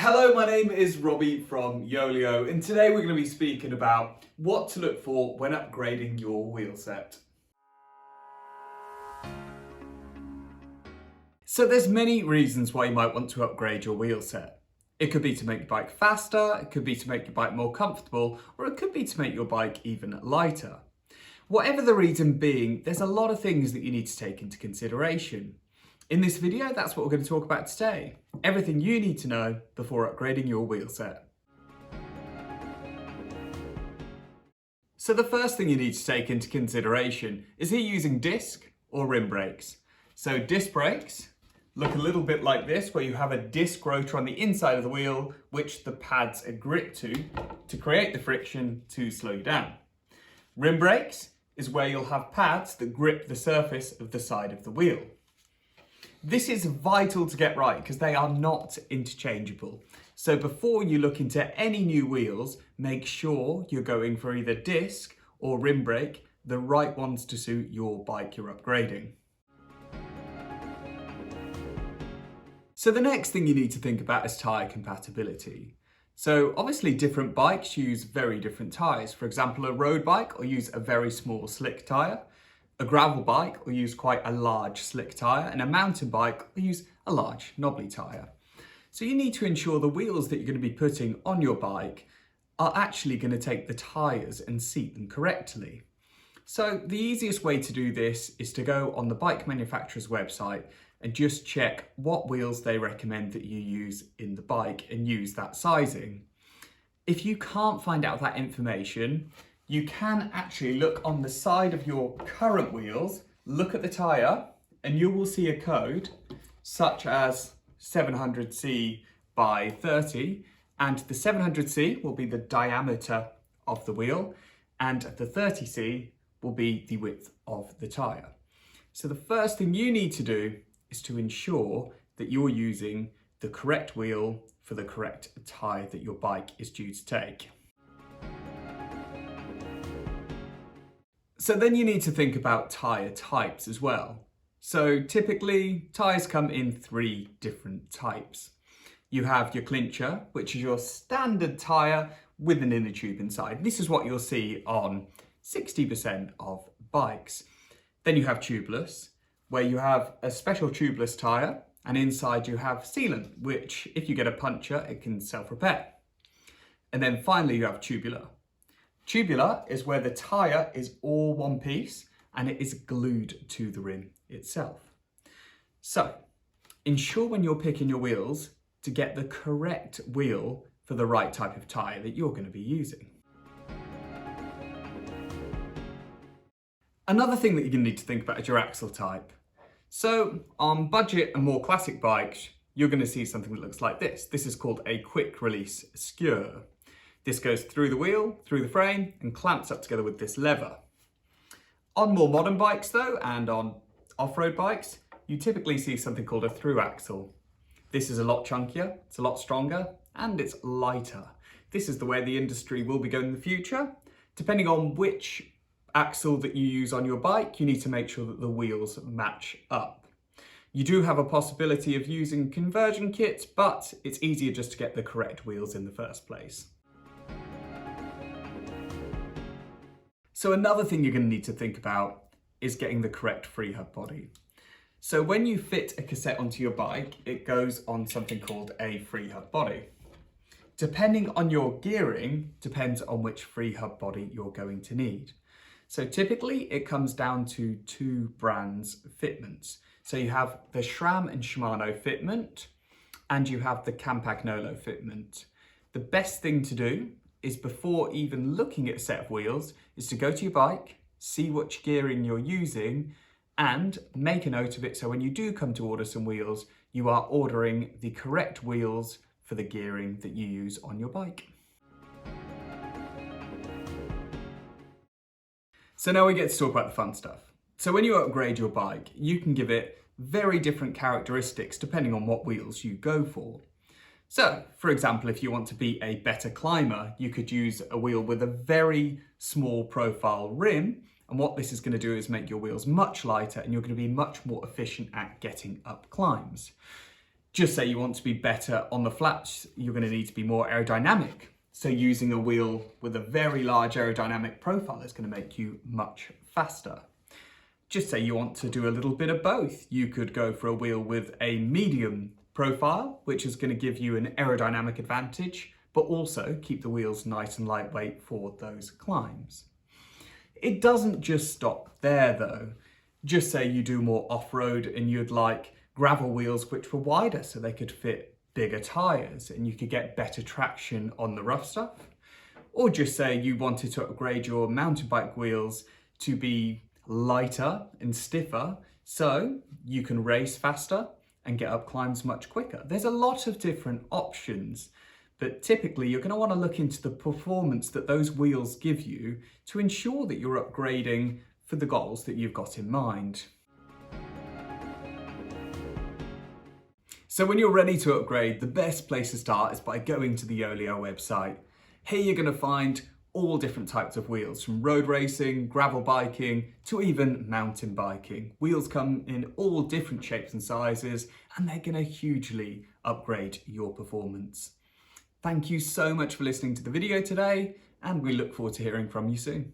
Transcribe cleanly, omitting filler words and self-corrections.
Hello, my name is Robbie from Yolio, and today we're going to be speaking about what to look for when upgrading your wheel set. So there's many reasons why you might want to upgrade your wheel set. It could be to make your bike faster, it could be to make your bike more comfortable, or it could be to make your bike even lighter. Whatever the reason being, there's a lot of things that you need to take into consideration. In this video, that's what we're going to talk about today. Everything you need to know before upgrading your wheel set. So the first thing you need to take into consideration is are you using disc or rim brakes? So disc brakes look a little bit like this, where you have a disc rotor on the inside of the wheel, which the pads are gripped to create the friction to slow you down. Rim brakes is where you'll have pads that grip the surface of the side of the wheel. This is vital to get right because they are not interchangeable. So before you look into any new wheels, make sure you're going for either disc or rim brake, the right ones to suit your bike you're upgrading. So the next thing you need to think about is tyre compatibility. So obviously different bikes use very different tyres. For example, a road bike will use a very small slick tyre. A gravel bike will use quite a large slick tyre, and a mountain bike will use a large knobbly tyre. So you need to ensure the wheels that you're going to be putting on your bike are actually going to take the tyres and seat them correctly. So the easiest way to do this is to go on the bike manufacturer's website and just check what wheels they recommend that you use in the bike and use that sizing. If you can't find out that information, you can actually look on the side of your current wheels, look at the tyre, and you will see a code such as 700C by 30, and the 700C will be the diameter of the wheel, and the 30C will be the width of the tyre. So the first thing you need to do is to ensure that you're using the correct wheel for the correct tyre that your bike is due to take. So then you need to think about tyre types as well. So typically tyres come in 3 different types. You have your clincher, which is your standard tyre with an inner tube inside. This is what you'll see on 60% of bikes. Then you have tubeless, where you have a special tubeless tyre, and inside you have sealant, which if you get a puncture, it can self-repair. And then finally you have tubular. Tubular is where the tyre is all one piece and it is glued to the rim itself. So ensure when you're picking your wheels to get the correct wheel for the right type of tyre that you're going to be using. Another thing that you're going to need to think about is your axle type. So on budget and more classic bikes, you're going to see something that looks like this. This is called a quick release skewer. This goes through the wheel, through the frame, and clamps up together with this lever. On more modern bikes though, and on off-road bikes, you typically see something called a through axle. This is a lot chunkier, it's a lot stronger, and it's lighter. This is the way the industry will be going in the future. Depending on which axle that you use on your bike, you need to make sure that the wheels match up. You do have a possibility of using conversion kits, but it's easier just to get the correct wheels in the first place. So another thing you're going to need to think about is getting the correct free hub body. So when you fit a cassette onto your bike, it goes on something called a free hub body. Depending on your gearing, depends on which free hub body you're going to need. So typically it comes down to 2 brands fitments. So you have the SRAM and Shimano fitment, and you have the Campagnolo fitment. The best thing to do is, before even looking at a set of wheels, is to go to your bike, see which gearing you're using, and make a note of it so when you do come to order some wheels, you are ordering the correct wheels for the gearing that you use on your bike. So now we get to talk about the fun stuff. So when you upgrade your bike, you can give it very different characteristics depending on what wheels you go for. So, for example, if you want to be a better climber, you could use a wheel with a very small profile rim, and what this is going to do is make your wheels much lighter and you're going to be much more efficient at getting up climbs. Just say you want to be better on the flats, you're going to need to be more aerodynamic. So using a wheel with a very large aerodynamic profile is going to make you much faster. Just say you want to do a little bit of both. You could go for a wheel with a medium profile, which is going to give you an aerodynamic advantage, but also keep the wheels nice and lightweight for those climbs. It doesn't just stop there though. Just say you do more off-road and you'd like gravel wheels which were wider so they could fit bigger tyres and you could get better traction on the rough stuff. Or just say you wanted to upgrade your mountain bike wheels to be lighter and stiffer so you can race faster and get up climbs much quicker. There's a lot of different options, but typically you're going to want to look into the performance that those wheels give you to ensure that you're upgrading for the goals that you've got in mind. So when you're ready to upgrade, the best place to start is by going to the Olio website. Here you're going to find all different types of wheels, from road racing, gravel biking, to even mountain biking. Wheels come in all different shapes and sizes, and they're going to hugely upgrade your performance. Thank you so much for listening to the video today, and we look forward to hearing from you soon.